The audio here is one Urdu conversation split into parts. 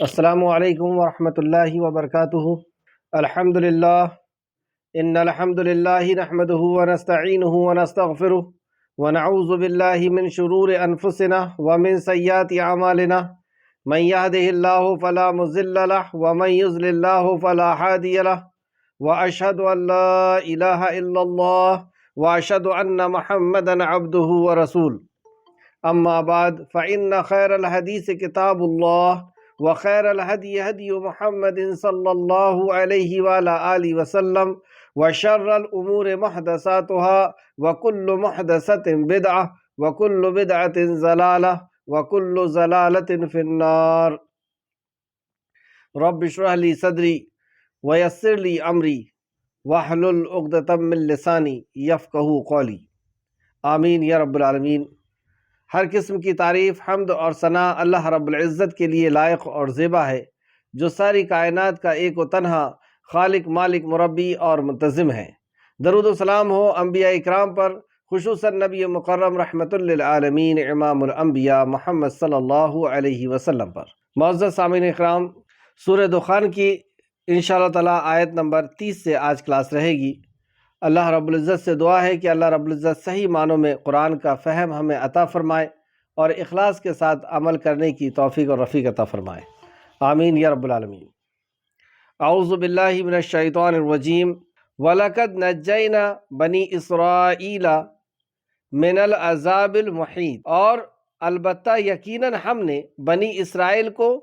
السلام علیکم ورحمۃ اللہ وبرکاتہ۔ الحمد للہ ان الحمد للہ نحمده ونستعینه ونستغفره ونعوذ باللہ من شرور انفسنا ومن سیئات اعمالنا من يهده الله فلا مضل له ومن يضلل الله فلا هادي له واشهد ان لا الہ الا اللہ واشهد ان محمدا عبده ورسوله اما بعد فان خیر الحدیث کتاب اللہ وخیر الہدی ہدی محمد صلی اللہ علیہ وآلہ آلہ وسلم وشر الامور محدثاتها وکل محدثۃ بدعہ وکل بدعۃ ضلالہ وکل ضلالۃ فی النار۔ رب اشرح لی صدری ویسر لی امری واحلل عقدۃ من لسانی یفقہوا قولی، آمین یا رب العالمین۔ ہر قسم کی تعریف، حمد اور ثناء اللہ رب العزت کے لیے لائق اور زیبا ہے، جو ساری کائنات کا ایک و تنہا خالق، مالک، مربی اور منتظم ہے۔ درود و سلام ہو انبیاء اکرام پر، خصوصاً نبی مکرم رحمت للعالمین امام الانبیاء محمد صلی اللہ علیہ وسلم پر۔ معزز سامعین اکرام، سورہ دخان کی انشاءاللہ تعالی آیت نمبر 30 سے آج کلاس رہے گی۔ اللہ رب العزت سے دعا ہے کہ اللہ رب العزت صحیح معنوں میں قرآن کا فہم ہمیں عطا فرمائے اور اخلاص کے ساتھ عمل کرنے کی توفیق اور رفیق عطا فرمائے، آمین یا رب العالمین۔ اعوذ باللہ من الشیطان الرجیم۔ وَلَقَدْ نَجَّيْنَا بَنِي إِسْرَائِيلَ مِنَ الْعَذَابِ الْمُحِيطِ، اور البتہ یقیناً ہم نے بنی اسرائیل کو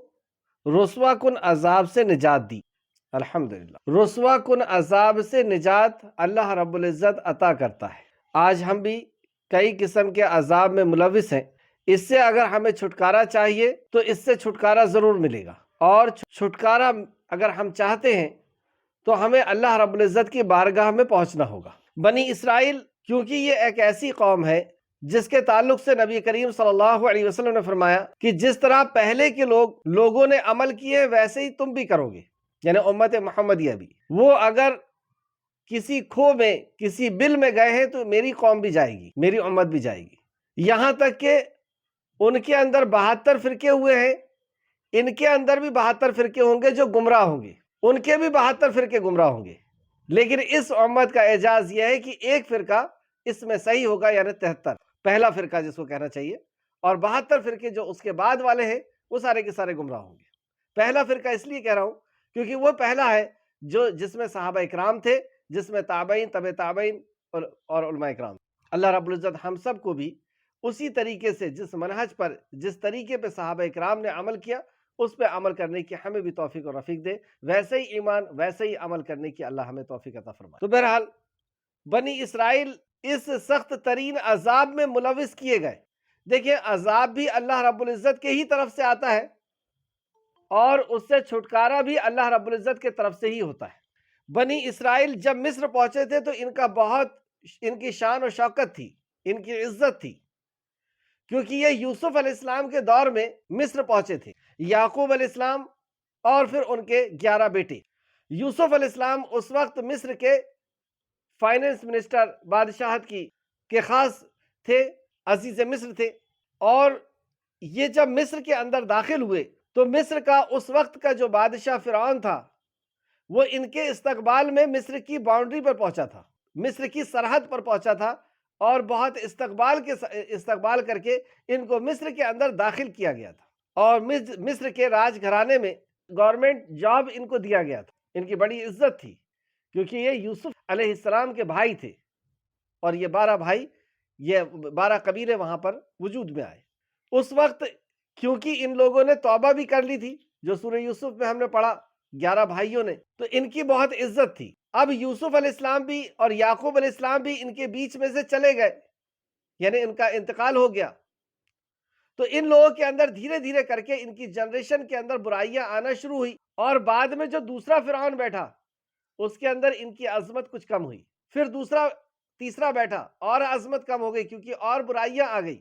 رسوا کن عذاب سے نجات دی۔ الحمدللہ، رسوا کن عذاب سے نجات اللہ رب العزت عطا کرتا ہے۔ آج ہم بھی کئی قسم کے عذاب میں ملوث ہیں، اس سے اگر ہمیں چھٹکارا چاہیے تو اس سے چھٹکارا ضرور ملے گا، اور چھٹکارا اگر ہم چاہتے ہیں تو ہمیں اللہ رب العزت کی بارگاہ میں پہنچنا ہوگا۔ بنی اسرائیل کیونکہ یہ ایک ایسی قوم ہے جس کے تعلق سے نبی کریم صلی اللہ علیہ وسلم نے فرمایا کہ جس طرح پہلے کے لوگوں نے عمل کیے ویسے ہی تم بھی کرو گے، یعنی امت محمدیہ بھی۔ وہ اگر کسی کھو میں، کسی بل میں گئے ہیں تو میری قوم بھی جائے گی، میری امت بھی جائے گی۔ یہاں تک کہ ان کے اندر 72 فرقے ہوئے ہیں، ان کے اندر بھی 72 فرقے ہوں گے جو گمراہ ہوں گے، ان کے بھی 72 فرقے گمراہ ہوں گے، لیکن اس امت کا اعزاز یہ ہے کہ ایک فرقہ اس میں صحیح ہوگا، یعنی 73، پہلا فرقہ جس کو کہنا چاہیے، اور 72 فرقے جو اس کے بعد والے ہیں وہ سارے کے سارے گمراہ ہوں گے۔ پہلا فرقہ اس لیے کہہ رہا ہوں کیونکہ وہ پہلا ہے جس میں صحابہ اکرام تھے، جس میں تابعین، تبع تابعین اور علماء اکرام۔ اللہ رب العزت ہم سب کو بھی اسی طریقے سے، جس منہج پر، جس طریقے پہ صحابہ اکرام نے عمل کیا، اس پہ عمل کرنے کی ہمیں بھی توفیق اور رفیق دے، ویسے ہی ایمان، ویسے ہی عمل کرنے کی اللہ ہمیں توفیق عطا فرمائے۔ تو بہرحال بنی اسرائیل اس سخت ترین عذاب میں ملوث کیے گئے۔ دیکھیں، عذاب بھی اللہ رب العزت کے ہی طرف سے آتا ہے، اور اس سے چھٹکارا بھی اللہ رب العزت کے طرف سے ہی ہوتا ہے۔ بنی اسرائیل جب مصر پہنچے تھے تو ان کی شان و شوکت تھی، ان کی عزت تھی، کیونکہ یہ یوسف علیہ السلام کے دور میں مصر پہنچے تھے۔ یعقوب علیہ السلام اور پھر ان کے 11 بیٹے۔ یوسف علیہ السلام اس وقت مصر کے فائنانس منسٹر، بادشاہت کے خاص تھے، عزیز مصر تھے، اور یہ جب مصر کے اندر داخل ہوئے تو مصر کا اس وقت کا جو بادشاہ فرعون تھا وہ ان کے استقبال میں مصر کی باؤنڈری پر پہنچا تھا، مصر کی سرحد پر پہنچا تھا، اور بہت استقبال کر کے ان کو مصر کے اندر داخل کیا گیا تھا، اور مصر کے راج گھرانے میں گورنمنٹ جاب ان کو دیا گیا تھا۔ ان کی بڑی عزت تھی کیونکہ یہ یوسف علیہ السلام کے بھائی تھے، اور یہ 12 بھائی، یہ 12 قبیلے وہاں پر وجود میں آئے۔ اس وقت کیونکہ ان لوگوں نے توبہ بھی کر لی تھی، جو سورہ یوسف میں ہم نے پڑھا، 11 بھائیوں نے، تو ان کی بہت عزت تھی۔ اب یوسف علیہ السلام بھی اور یعقوب علیہ السلام بھی ان کے بیچ میں سے چلے گئے، یعنی ان کا انتقال ہو گیا، تو ان لوگوں کے اندر دھیرے دھیرے کر کے ان کی جنریشن کے اندر برائیاں آنا شروع ہوئی، اور بعد میں جو دوسرا فرعون بیٹھا اس کے اندر ان کی عظمت کچھ کم ہوئی، پھر تیسرا بیٹھا اور عظمت کم ہو گئی کیونکہ اور برائیاں آ گئی۔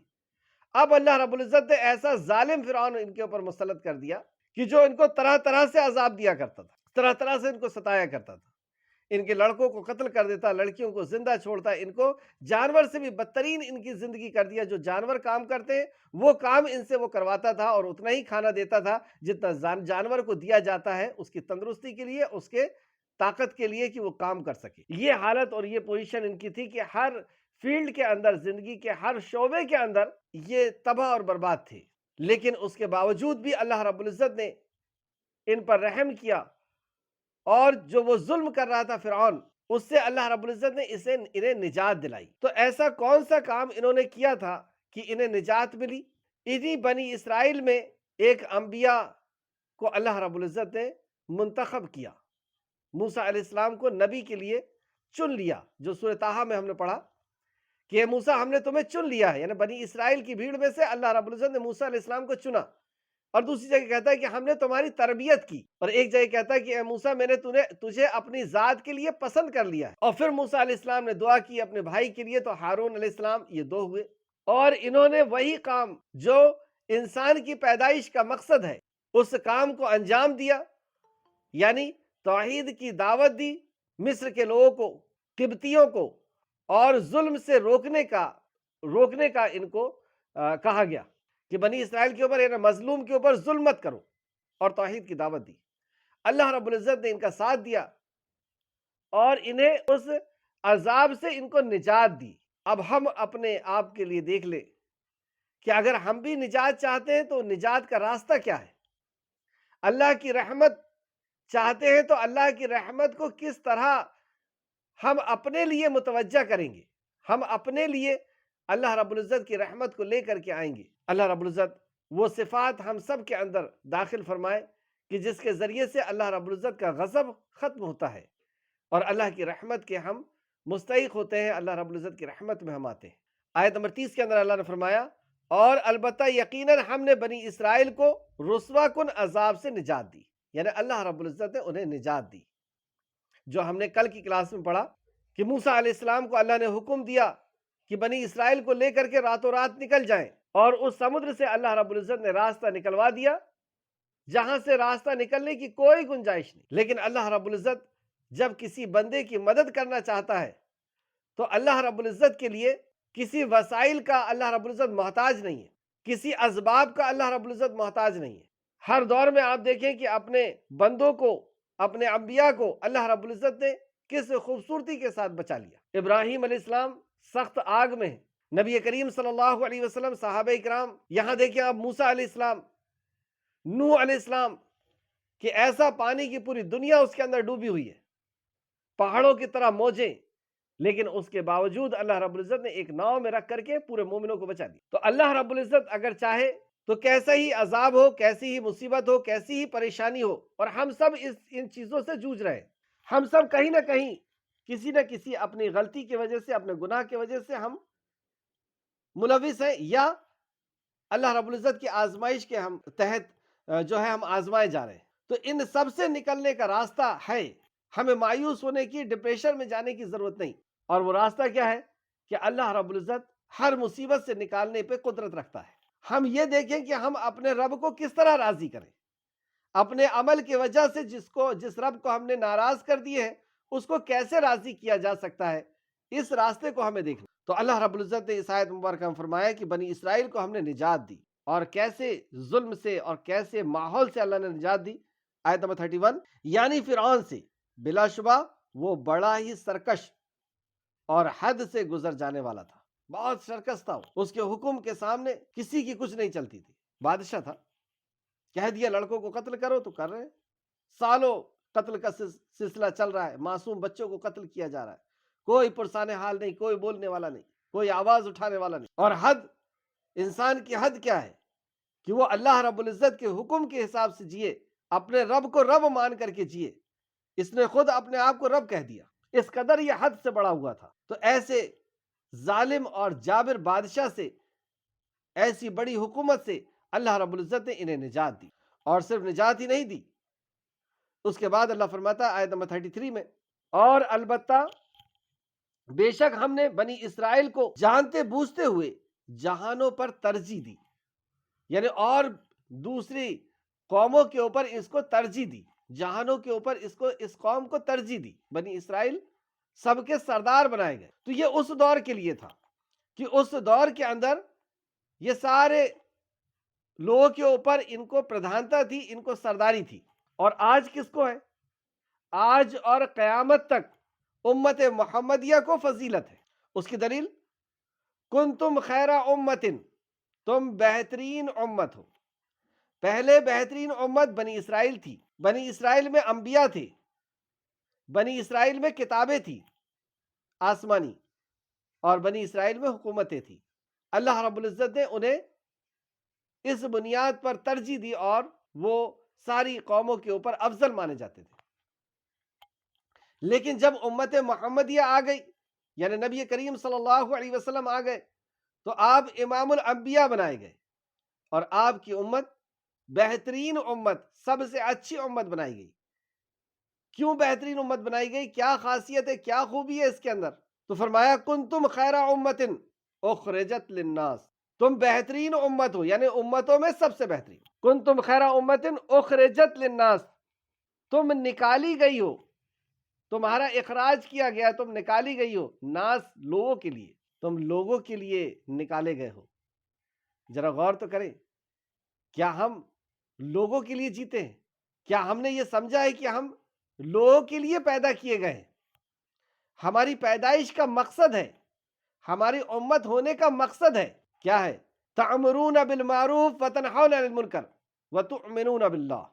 اب اللہ رب العزت نے ایسا ظالم فرعون ان کے اوپر مسلط کر دیا کہ جو ان کو طرح طرح سے عذاب دیا کرتا تھا، طرح طرح سے ان کو ستایا کرتا تھا۔ ان کے لڑکوں کو قتل کر دیتا، لڑکیوں کو زندہ چھوڑتا، ان کو جانور سے بھی بدترین ان کی زندگی کر دیا۔ جو جانور کام کرتے ہیں وہ کام ان سے وہ کرواتا تھا، اور اتنا ہی کھانا دیتا تھا جتنا جانور کو دیا جاتا ہے اس کی تندرستی کے لیے، اس کے طاقت کے لیے کہ وہ کام کر سکے۔ یہ حالت اور یہ پوزیشن ان کی تھی کہ ہر فیلڈ کے اندر، زندگی کے ہر شعبے کے اندر یہ تباہ اور برباد تھے۔ لیکن اس کے باوجود بھی اللہ رب العزت نے ان پر رحم کیا، اور جو وہ ظلم کر رہا تھا فرعون، اس سے اللہ رب العزت نے انہیں نجات دلائی۔ تو ایسا کون سا کام انہوں نے کیا تھا کہ انہیں نجات ملی؟ انہی بنی اسرائیل میں ایک انبیاء کو اللہ رب العزت نے منتخب کیا، موسیٰ علیہ السلام کو نبی کے لیے چن لیا، جو سورہ طٰہٰ میں ہم نے پڑھا کہ اے موسیٰ ہم نے تمہیں چن لیا ہے، یعنی بنی اسرائیل کی بھیڑ میں سے اللہ رب العزت نے موسیٰ علیہ السلام کو چنا۔ اور دوسری جگہ کہتا ہے کہ ہم نے تمہاری تربیت کی، اور ایک جگہ کہتا ہے کہ اے موسیٰ میں نے تجھے اپنی ذات کے لیے پسند کر لیا ہے۔ اور پھر موسیٰ علیہ السلام نے دعا کی اپنے بھائی کے لیے، تو ہارون علیہ السلام، یہ دو ہوئے، اور انہوں نے وہی کام جو انسان کی پیدائش کا مقصد ہے اس کام کو انجام دیا، یعنی توحید کی دعوت دی مصر کے لوگوں کو، قبطیوں کو، اور ظلم سے روکنے کا ان کو کہا گیا کہ بنی اسرائیل کے اوپر، یعنی مظلوم کے اوپر ظلم مت کرو، اور توحید کی دعوت دی۔ اللہ رب العزت نے ان کا ساتھ دیا اور انہیں اس عذاب سے ان کو نجات دی۔ اب ہم اپنے آپ کے لیے دیکھ لیں کہ اگر ہم بھی نجات چاہتے ہیں تو نجات کا راستہ کیا ہے؟ اللہ کی رحمت چاہتے ہیں تو اللہ کی رحمت کو کس طرح ہم اپنے لیے متوجہ کریں گے؟ ہم اپنے لیے اللہ رب العزت کی رحمت کو لے کر کے آئیں گے۔ اللہ رب العزت وہ صفات ہم سب کے اندر داخل فرمائے کہ جس کے ذریعے سے اللہ رب العزت کا غضب ختم ہوتا ہے اور اللہ کی رحمت کے ہم مستحق ہوتے ہیں، اللہ رب العزت کی رحمت میں ہم آتے ہیں۔ آیت نمبر 30 کے اندر اللہ نے فرمایا، اور البتہ یقیناً ہم نے بنی اسرائیل کو رسوا کن عذاب سے نجات دی، یعنی اللہ رب العزت نے انہیں نجات دی۔ جو ہم نے کل کی کلاس میں پڑھا کہ موسیٰ علیہ السلام کو اللہ نے حکم دیا کہ بنی اسرائیل کو لے کر کے راتوں رات نکل جائیں، اور اس سمندر سے اللہ رب العزت نے راستہ نکلوا دیا جہاں سے راستہ نکلنے کی کوئی گنجائش نہیں۔ لیکن اللہ رب العزت جب کسی بندے کی مدد کرنا چاہتا ہے تو اللہ رب العزت کے لیے کسی وسائل کا اللہ رب العزت محتاج نہیں ہے، کسی اسباب کا اللہ رب العزت محتاج نہیں ہے۔ ہر دور میں آپ دیکھیں کہ اپنے بندوں کو، اپنے انبیاء کو اللہ رب العزت نے کس خوبصورتی کے ساتھ بچا لیا۔ ابراہیم علیہ السلام سخت آگ میں، نبی کریم صلی اللہ علیہ وسلم، صحابہ کرام، یہاں دیکھیں آپ موسیٰ علیہ السلام، نوح علیہ السلام، کہ ایسا پانی کی پوری دنیا اس کے اندر ڈوبی ہوئی ہے، پہاڑوں کی طرح موجیں، لیکن اس کے باوجود اللہ رب العزت نے ایک ناؤ میں رکھ کر کے پورے مومنوں کو بچا دیا۔ تو اللہ رب العزت اگر چاہے تو کیسا ہی عذاب ہو، کیسی ہی مصیبت ہو، کیسی ہی پریشانی ہو، اور ہم سب ان چیزوں سے جوجھ رہے ہیں، ہم سب کہیں نہ کہیں کسی نہ کسی اپنی غلطی کی وجہ سے، اپنے گناہ کی وجہ سے ہم ملوث ہیں، یا اللہ رب العزت کی آزمائش کے ہم تحت جو ہے ہم آزمائے جا رہے ہیں۔ تو ان سب سے نکلنے کا راستہ ہے، ہمیں مایوس ہونے کی، ڈپریشن میں جانے کی ضرورت نہیں۔ اور وہ راستہ کیا ہے کہ اللہ رب العزت ہر مصیبت سے نکالنے پہ قدرت رکھتا ہے۔ ہم یہ دیکھیں کہ ہم اپنے رب کو کس طرح راضی کریں۔ اپنے عمل کی وجہ سے جس رب کو ہم نے ناراض کر دیے ہیں، اس کو کیسے راضی کیا جا سکتا ہے، اس راستے کو ہمیں دیکھنا۔ تو اللہ رب العزت نے اس آیت مبارکہ میں فرمایا کہ بنی اسرائیل کو ہم نے نجات دی، اور کیسے ظلم سے اور کیسے ماحول سے اللہ نے نجات دی۔ آیت نمبر 31، یعنی فرعون سے، بلا شبہ وہ بڑا ہی سرکش اور حد سے گزر جانے والا تھا، بہت سرکش تھا، اس کے حکم کے سامنے کسی کی کچھ نہیں چلتی تھی۔ بادشاہ تھا، کہہ دیا لڑکوں کو قتل کرو تو کر رہے ہیں، سالوں قتل کا سلسلہ چل رہا ہے، معصوم بچوں کو قتل کیا جا رہا ہے، کوئی پرسان حال نہیں، کوئی بولنے والا نہیں، کوئی آواز اٹھانے والا نہیں۔ اور حد، انسان کی حد کیا ہے کہ وہ اللہ رب العزت کے حکم کے حساب سے جیے، اپنے رب کو رب مان کر کے جیے۔ اس نے خود اپنے آپ کو رب کہہ دیا، اس قدر یہ حد سے بڑا ہوا تھا۔ تو ایسے ظالم اور جابر بادشاہ سے، ایسی بڑی حکومت سے اللہ رب العزت نے انہیں نجات دی، اور صرف نجات ہی نہیں دی، اس کے بعد اللہ فرماتا ہے آیت نمبر 33 میں، اور البتہ بے شک ہم نے بنی اسرائیل کو جانتے بوجھتے ہوئے جہانوں پر ترجیح دی، یعنی اور دوسری قوموں کے اوپر اس کو ترجیح دی۔ جہانوں کے اوپر اس قوم کو ترجیح دی، بنی اسرائیل سب کے سردار بنائے گئے۔ تو یہ اس دور کے لیے تھا کہ اس دور کے اندر یہ سارے لوگوں کے اوپر ان کو پردھانتا تھی، ان کو سرداری تھی۔ اور آج کس کو ہے؟ آج اور قیامت تک امت محمدیہ کو فضیلت ہے۔ اس کی دلیل کنتم خیر امت، تم بہترین امت ہو۔ پہلے بہترین امت بنی اسرائیل تھی، بنی اسرائیل میں انبیاء تھے، بنی اسرائیل میں کتابیں تھی آسمانی، اور بنی اسرائیل میں حکومتیں تھی۔ اللہ رب العزت نے انہیں اس بنیاد پر ترجیح دی اور وہ ساری قوموں کے اوپر افضل مانے جاتے تھے۔ لیکن جب امت محمدیہ آ گئی، یعنی نبی کریم صلی اللہ علیہ وسلم آ گئے، تو آپ امام الانبیاء بنائے گئے، اور آپ کی امت بہترین امت، سب سے اچھی امت بنائی گئی۔ کیوں بہترین امت بنائی گئی؟ کیا خاصیت ہے، کیا خوبی ہے اس کے اندر؟ تو فرمایا کنتم خیر امت اخرجت للناس، تم بہترین امت ہو، یعنی امتوں میں سب سے بہترین۔ کنتم خیر امت اخرجت للناس، تم نکالی گئی ہو، تمہارا اخراج کیا گیا، تم نکالی گئی ہو، ناس لوگوں کے لیے، تم لوگوں کے لیے نکالے گئے ہو۔ ذرا غور تو کریں، کیا ہم لوگوں کے لیے جیتے ہیں؟ کیا ہم نے یہ سمجھا ہے کہ ہم لوگوں کے لیے پیدا کیے گئے ہیں؟ ہماری پیدائش کا مقصد ہے، ہماری امت ہونے کا مقصد ہے، کیا ہے؟ تأمرون بالمعروف وتنہون عن المنکر وتؤمنون باللہ،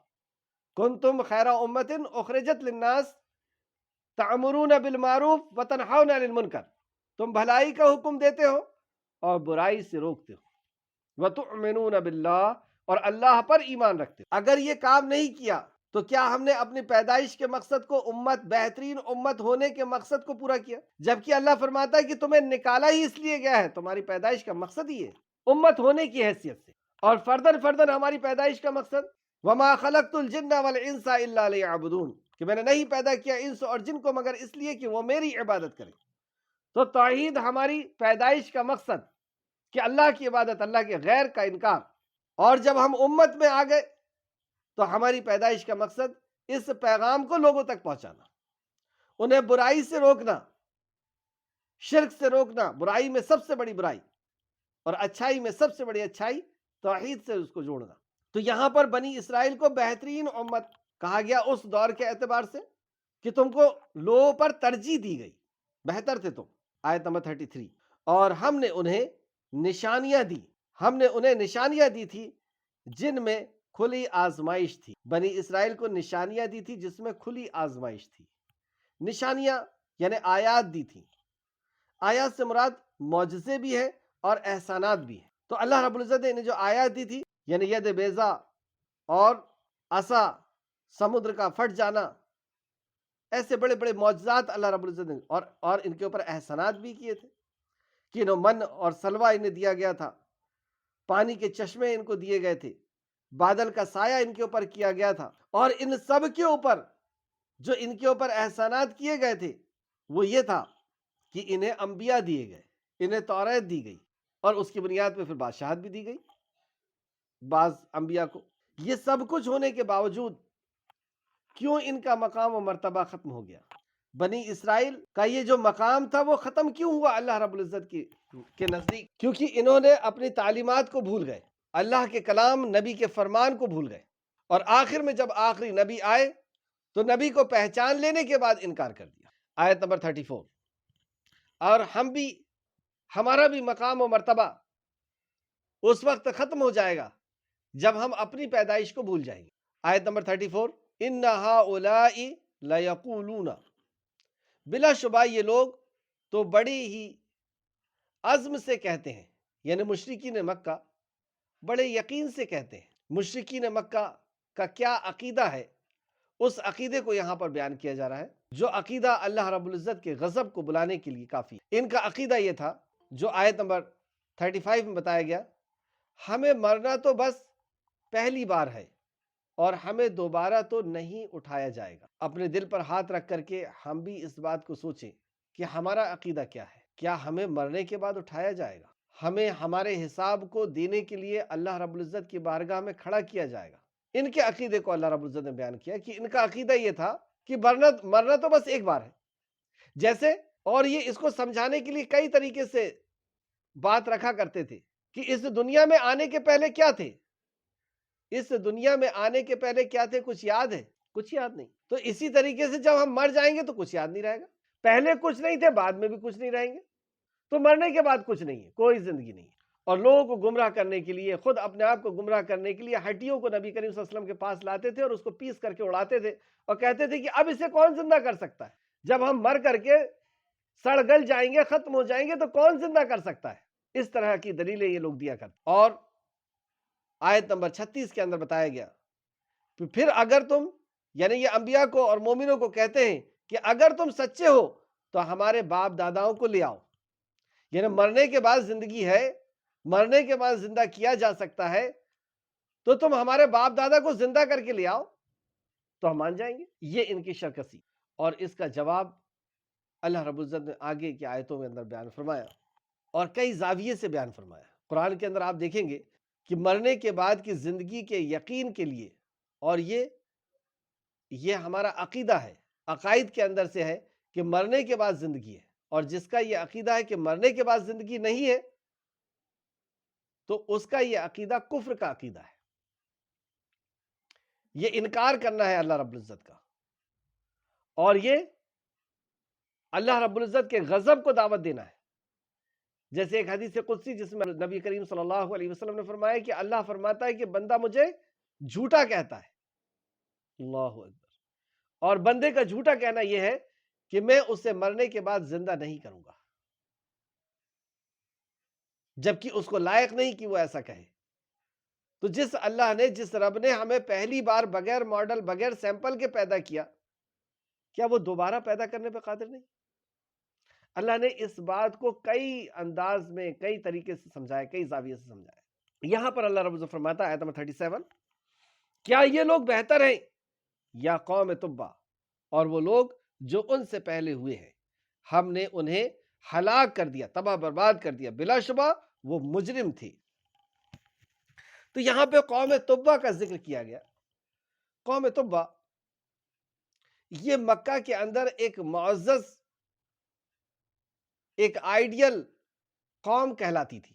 کنتم خیر امت اخرجت للناس تأمرون بالمعروف وتنہون عن المنکر، تم بھلائی کا حکم دیتے ہو اور برائی سے روکتے ہو، وتؤمنون باللہ، اور اللہ پر ایمان رکھتے ہو۔ اگر یہ کام نہیں کیا تو کیا ہم نے اپنی پیدائش کے مقصد کو، امت، بہترین امت ہونے کے مقصد کو پورا کیا؟ جبکہ اللہ فرماتا ہے کہ تمہیں نکالا ہی اس لیے گیا ہے، تمہاری پیدائش کا مقصد ہی ہے امت ہونے کی حیثیت سے، اور فردن فردن ہماری پیدائش کا مقصد وما خلقت الجن والانس الا لیعبدون، کہ میں نے نہیں پیدا کیا انس اور جن کو مگر اس لیے کہ وہ میری عبادت کریں۔ تو توحید ہماری پیدائش کا مقصد، کہ اللہ کی عبادت، اللہ کے غیر کا انکار۔ اور جب ہم امت میں آ گئے تو ہماری پیدائش کا مقصد اس پیغام کو لوگوں تک پہنچانا، انہیں برائی سے روکنا، شرک سے روکنا، برائی میں سب سے بڑی برائی اور اچھائی میں سب سے بڑی اچھائی، توحید سے اس کو جوڑنا۔ تو یہاں پر بنی اسرائیل کو بہترین امت کہا گیا اس دور کے اعتبار سے کہ تم کو لوگوں پر ترجیح دی گئی، بہتر تھے تم۔ آیت نمبر 33، اور ہم نے انہیں نشانیاں دی، ہم نے انہیں نشانیاں دی تھی جن میں کھلی آزمائش تھی۔ بنی اسرائیل کو نشانیاں دی تھی جس میں کھلی آزمائش تھی۔ نشانیاں یعنی آیات دی تھی۔ آیات سے مراد معجزے بھی ہیں اور احسانات بھی ہیں۔ تو اللہ رب العزت نے انہیں جو آیات دی تھی، یعنی ید بیضا اور عصا، سمندر کا پھٹ جانا، ایسے بڑے بڑے معجزات اللہ رب العزت نے، اور ان کے اوپر احسانات بھی کیے تھے کہ انہوں من اور سلوہ انہیں دیا گیا تھا، پانی کے چشمے ان کو دیے گئے تھے، بادل کا سایہ ان کے اوپر کیا گیا تھا، اور ان سب کے اوپر جو ان کے اوپر احسانات کیے گئے تھے وہ یہ تھا کہ انہیں انبیاء دیے گئے، انہیں توریت دی گئی، اور اس کی بنیاد پہ پھر بادشاہت بھی دی گئی بعض انبیاء کو۔ یہ سب کچھ ہونے کے باوجود کیوں ان کا مقام و مرتبہ ختم ہو گیا؟ بنی اسرائیل کا یہ جو مقام تھا وہ ختم کیوں ہوا اللہ رب العزت کے نزدیک؟ کیونکہ انہوں نے اپنی تعلیمات کو بھول گئے، اللہ کے کلام، نبی کے فرمان کو بھول گئے، اور آخر میں جب آخری نبی آئے تو نبی کو پہچان لینے کے بعد انکار کر دیا۔ آیت نمبر 34، اور ہمارا بھی مقام و مرتبہ اس وقت ختم ہو جائے گا جب ہم اپنی پیدائش کو بھول جائیں گے۔ آیت نمبر 34، ان ہؤلاء لیقولون، بلا شبہ یہ لوگ تو بڑی ہی عزم سے کہتے ہیں، یعنی مشرکین مکہ بڑے یقین سے کہتے ہیں۔ مشرکین مکہ کا کیا عقیدہ ہے، اس عقیدے کو یہاں پر بیان کیا جا رہا ہے، جو عقیدہ اللہ رب العزت کے غضب کو بلانے کے لیے کافی ہے۔ ان کا عقیدہ یہ تھا جو آیت نمبر 35 میں بتایا گیا، ہمیں مرنا تو بس پہلی بار ہے اور ہمیں دوبارہ تو نہیں اٹھایا جائے گا۔ اپنے دل پر ہاتھ رکھ کر کے ہم بھی اس بات کو سوچیں کہ ہمارا عقیدہ کیا ہے۔ کیا ہمیں مرنے کے بعد اٹھایا جائے گا؟ ہمیں ہمارے حساب کو دینے کے لیے اللہ رب العزت کی بارگاہ میں کھڑا کیا جائے گا؟ ان کے عقیدے کو اللہ رب العزت نے بیان کیا کہ ان کا عقیدہ یہ تھا کہ مرنا تو بس ایک بار ہے جیسے، اور یہ اس کو سمجھانے کے لیے کئی طریقے سے بات رکھا کرتے تھے کہ اس دنیا میں آنے کے پہلے کیا تھے، اس دنیا میں آنے کے پہلے کیا تھے، کچھ یاد ہے؟ کچھ یاد نہیں. تو اسی طریقے سے جب ہم مر جائیں گے تو کچھ یاد نہیں رہے گا. پہلے کچھ نہیں تھے، بعد میں بھی کچھ نہیں رہیں گے. تو مرنے کے بعد کچھ نہیں ہے، کوئی زندگی نہیں ہے. اور لوگوں کو گمراہ کرنے کے لیے، خود اپنے آپ کو گمراہ کرنے کے لیے ہڈیوں کو نبی کریم صلی اللہ علیہ وسلم کے پاس لاتے تھے اور اس کو پیس کر کے اڑاتے تھے اور کہتے تھے کہ اب اسے کون زندہ کر سکتا ہے؟ جب ہم مر کر کے سڑ گل جائیں گے، ختم ہو جائیں گے، تو کون زندہ کر سکتا ہے؟ اس طرح کی دلیلیں یہ لوگ دیا کرتے. اور آیت نمبر 36 کے اندر بتایا گیا پھر اگر تم، یعنی یہ انبیاء کو اور مومنوں کو کہتے ہیں کہ اگر تم سچے ہو تو ہمارے باپ داداؤں کو لے آؤ. یعنی مرنے کے بعد زندگی ہے، مرنے کے بعد زندہ کیا جا سکتا ہے، تو تم ہمارے باپ دادا کو زندہ کر کے لے آؤ تو ہم مان جائیں گے. یہ ان کی شرکسی. اور اس کا جواب اللہ رب العزت نے آگے کی آیتوں میں اندر بیان فرمایا اور کئی زاویے سے بیان فرمایا. قرآن کے اندر آپ دیکھیں گے کہ مرنے کے بعد کی زندگی کے یقین کے لیے، اور یہ ہمارا عقیدہ ہے، عقائد کے اندر سے ہے کہ مرنے کے بعد زندگی ہے. اور جس کا یہ عقیدہ ہے کہ مرنے کے بعد زندگی نہیں ہے تو اس کا یہ عقیدہ کفر کا عقیدہ ہے. یہ انکار کرنا ہے اللہ رب العزت کا، اور یہ اللہ رب العزت کے غضب کو دعوت دینا ہے. جیسے ایک حدیث قدسی جس میں نبی کریم صلی اللہ علیہ وسلم نے فرمایا کہ اللہ فرماتا ہے کہ بندہ مجھے جھوٹا کہتا ہے. اللہ اکبر. اور بندے کا جھوٹا کہنا یہ ہے کہ میں اسے مرنے کے بعد زندہ نہیں کروں گا، جبکہ اس کو لائق نہیں کہ وہ ایسا کہے. تو جس اللہ نے، جس رب نے ہمیں پہلی بار بغیر ماڈل، بغیر سیمپل کے پیدا کیا، کیا وہ دوبارہ پیدا کرنے پہ قادر نہیں؟ اللہ نے اس بات کو کئی انداز میں، کئی طریقے سے سمجھایا، کئی زاویے سے سمجھایا. یہاں پر اللہ رب العزت فرماتا ہے آیت نمبر 37، کیا یہ لوگ بہتر ہیں یا قوم تبع، اور وہ لوگ جو ان سے پہلے ہوئے ہیں، ہم نے انہیں ہلاک کر دیا، تباہ برباد کر دیا، بلا شبہ وہ مجرم تھے. تو یہاں پہ قوم تبع کا ذکر کیا گیا. قوم تبع یہ مکہ کے اندر ایک معزز، ایک آئیڈیل قوم کہلاتی تھی.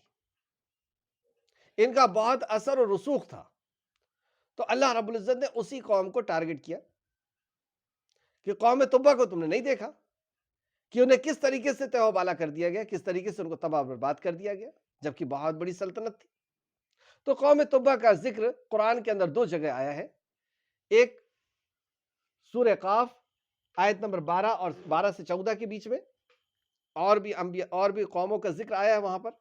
ان کا بہت اثر و رسوخ تھا. تو اللہ رب العزت نے اسی قوم کو ٹارگٹ کیا کہ قوم تبع کو تم نے نہیں دیکھا کہ انہیں کس طریقے سے تہو بالا کر دیا گیا، کس طریقے سے ان کو تباہ برباد کر دیا گیا، جبکہ بہت بڑی سلطنت تھی. تو قوم تبع کا ذکر قرآن کے اندر دو جگہ آیا ہے. ایک سورہ قاف آیت نمبر 12 اور 12 سے 14 کے بیچ میں، اور بھی انبیاء اور بھی قوموں کا ذکر آیا ہے وہاں پر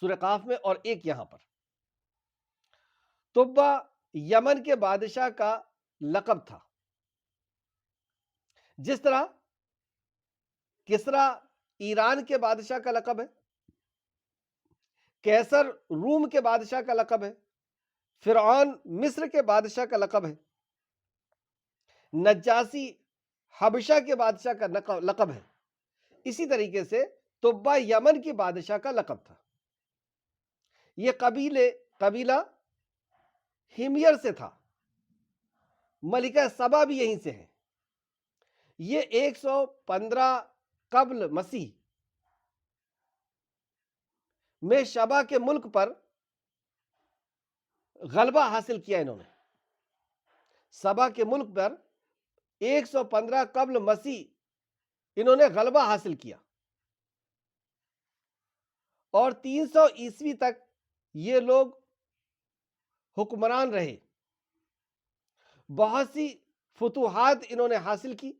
سورہ قاف میں، اور ایک یہاں پر. تبع یمن کے بادشاہ کا لقب تھا. جس طرح کسرا ایران کے بادشاہ کا لقب ہے، کیسر روم کے بادشاہ کا لقب ہے، فرعون مصر کے بادشاہ کا لقب ہے، نجاسی حبشہ کے بادشاہ کا لقب ہے. اسی طریقے سے تبع یمن کی بادشاہ کا لقب تھا. یہ قبیلہ ہمیر سے تھا. ملکہ سبا بھی یہیں سے ہے. یہ 115 قبل مسیح میں شبا کے ملک پر غلبہ حاصل کیا. انہوں نے سبا کے ملک پر 115 قبل مسیح انہوں نے غلبہ حاصل کیا، اور 300 عیسوی تک یہ لوگ حکمران رہے. بہت سی فتوحات انہوں نے حاصل کی،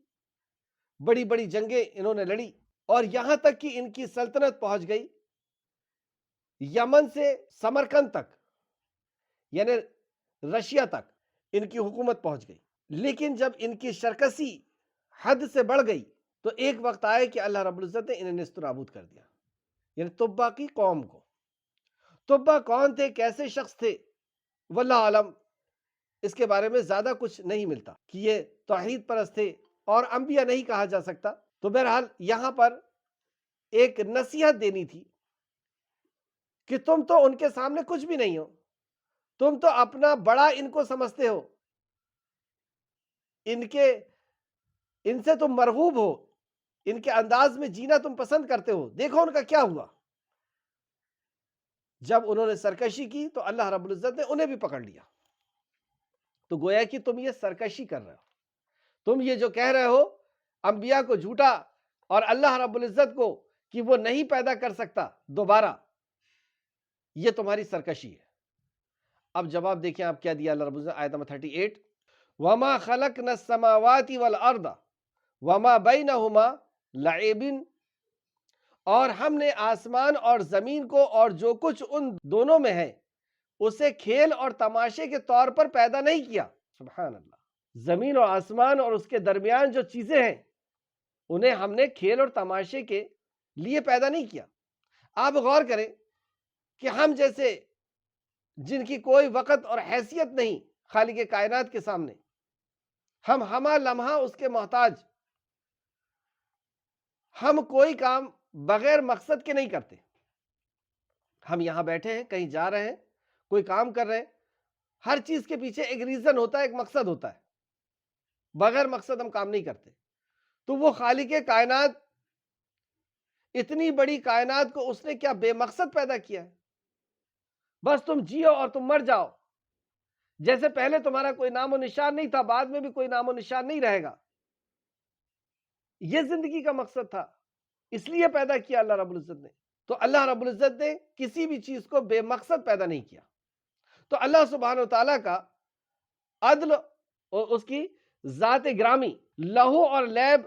بڑی بڑی جنگیں انہوں نے لڑی، اور یہاں تک کہ ان کی سلطنت پہنچ گئی یمن سے سمرقند تک، یعنی رشیا تک ان کی حکومت پہنچ گئی. لیکن جب ان کی شرکسی حد سے بڑھ گئی تو ایک وقت آئے کہ اللہ رب العزت نے انہیں نیست و نابود کر دیا، یعنی تبع کی قوم کو. تبع کون تھے، کیسے شخص تھے، واللہ عالم اس کے بارے میں زیادہ کچھ نہیں ملتا کہ یہ توحید پرست تھے اور انبیاء نہیں کہا جا سکتا. تو بہرحال یہاں پر ایک نصیحت دینی تھی کہ تم تو ان کے سامنے کچھ بھی نہیں ہو، تم تو اپنا بڑا ان کو سمجھتے ہو، ان سے تم مرغوب ہو، ان کے انداز میں جینا تم پسند کرتے ہو، دیکھو ان کا کیا ہوا۔ جب انہوں نے سرکشی کی تو اللہ رب العزت نے انہیں بھی پکڑ لیا۔ تو گویا کہ تم یہ سرکشی کر رہے ہو، تم یہ جو کہہ رہے ہو انبیاء کو جھوٹا اور اللہ رب العزت کو کہ وہ نہیں پیدا کر سکتا دوبارہ، یہ تمہاری سرکشی ہے۔ اب جواب دیکھیں آپ کیا دیا اللہ رب العزت، آیت نمبر 38، وَمَا خَلَقْنَا السَّمَاوَاتِ وَالْأَرْضَ وَمَا بَيْنَهُمَا لَعِبٍ، اور ہم نے آسمان اور زمین کو اور جو کچھ ان دونوں میں ہے اسے کھیل اور تماشے کے طور پر پیدا نہیں کیا۔ سبحان اللہ، زمین اور آسمان اور اس کے درمیان جو چیزیں ہیں انہیں ہم نے کھیل اور تماشے کے لیے پیدا نہیں کیا۔ آپ غور کریں کہ ہم جیسے جن کی کوئی وقت اور حیثیت نہیں خالق کائنات کے سامنے، ہم ہمہ لمحہ اس کے محتاج، ہم کوئی کام بغیر مقصد کے نہیں کرتے۔ ہم یہاں بیٹھے ہیں، کہیں جا رہے ہیں، کوئی کام کر رہے ہیں، ہر چیز کے پیچھے ایک ریزن ہوتا ہے، ایک مقصد ہوتا ہے، بغیر مقصد ہم کام نہیں کرتے۔ تو وہ خالق کائنات، اتنی بڑی کائنات کو اس نے کیا بے مقصد پیدا کیا ہے؟ بس تم جیو اور تم مر جاؤ، جیسے پہلے تمہارا کوئی نام و نشان نہیں تھا، بعد میں بھی کوئی نام و نشان نہیں رہے گا۔ یہ زندگی کا مقصد تھا، اس لیے پیدا کیا اللہ رب العزت نے۔ تو اللہ رب العزت نے کسی بھی چیز کو بے مقصد پیدا نہیں کیا۔ تو اللہ سبحانہ و تعالیٰ کا عدل اور اس کی ذات گرامی لہو اور لیب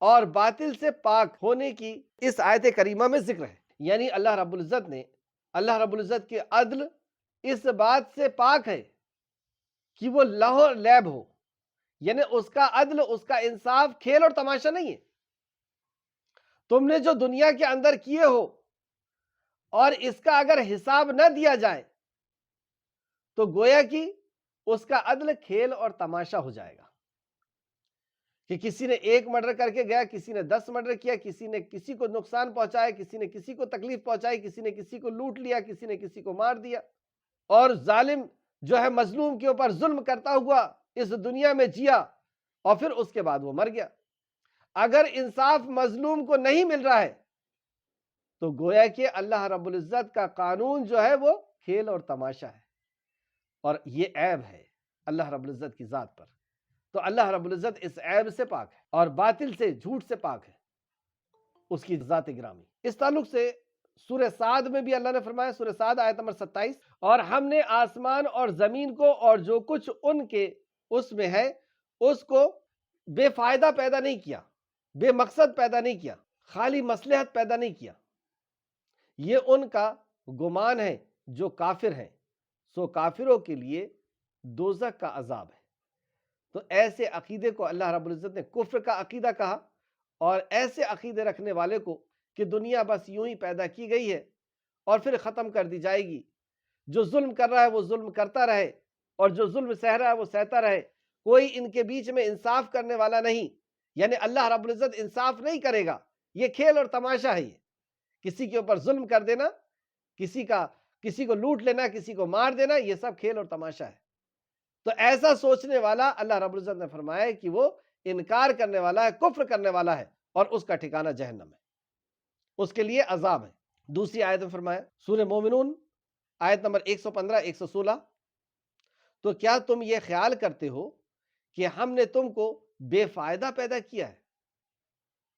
اور باطل سے پاک ہونے کی اس آیت کریمہ میں ذکر ہے۔ یعنی اللہ رب العزت کے عدل اس بات سے پاک ہے کہ وہ لہو اور لیب ہو، یعنی اس کا عدل، اس کا انصاف کھیل اور تماشا نہیں ہے۔ تم نے جو دنیا کے اندر کیے ہو اور اس کا اگر حساب نہ دیا جائے تو گویا کہ اس کا عدل کھیل اور تماشا ہو جائے گا، کہ کسی نے ایک مرڈر کر کے گیا، کسی نے 10 مرڈر کیا، کسی نے کسی کو نقصان پہنچایا، کسی نے کسی کو تکلیف پہنچائی، کسی نے کسی کو لوٹ لیا، کسی نے کسی کو مار دیا، اور ظالم جو ہے مظلوم کے اوپر ظلم کرتا ہوا اس دنیا میں جیا اور پھر اس کے بعد وہ مر گیا۔ اگر انصاف مظلوم کو نہیں مل رہا ہے تو گویا کہ اللہ رب العزت کا قانون جو ہے وہ کھیل اور تماشا ہے، اور یہ عیب ہے اللہ رب العزت کی ذات پر۔ تو اللہ رب العزت اس عیب سے پاک ہے اور باطل سے، جھوٹ سے پاک ہے، اس کی ذات گرامی۔ اس تعلق سے سورہ صاد میں بھی اللہ نے فرمایا، سورہ صاد آیت نمبر 27، اور ہم نے آسمان اور زمین کو اور جو کچھ ان کے اس میں ہے اس کو بے فائدہ پیدا نہیں کیا، بے مقصد پیدا نہیں کیا، خالی مصلحت پیدا نہیں کیا۔ یہ ان کا گمان ہے جو کافر ہیں، سو کافروں کے لیے دوزخ کا عذاب ہے۔ تو ایسے عقیدے کو اللہ رب العزت نے کفر کا عقیدہ کہا، اور ایسے عقیدے رکھنے والے کو کہ دنیا بس یوں ہی پیدا کی گئی ہے اور پھر ختم کر دی جائے گی، جو ظلم کر رہا ہے وہ ظلم کرتا رہے اور جو ظلم سہ رہا ہے وہ سہتا رہے، کوئی ان کے بیچ میں انصاف کرنے والا نہیں، یعنی اللہ رب العزت انصاف نہیں کرے گا، یہ کھیل اور تماشا ہے۔ یہ کسی کے اوپر ظلم کر دینا، کسی کو لوٹ لینا، کسی کو مار دینا، یہ سب کھیل اور تماشا ہے۔ تو ایسا سوچنے والا اللہ رب العزت نے فرمایا کہ وہ انکار کرنے والا ہے، کفر کرنے والا ہے، اور اس کا ٹھکانہ جہنم ہے، اس کے لیے عذاب ہے۔ دوسری آیت میں فرمایا سورہ مومنون آیت نمبر 115 116، تو کیا تم یہ خیال کرتے ہو کہ ہم نے تم کو بے فائدہ پیدا کیا ہے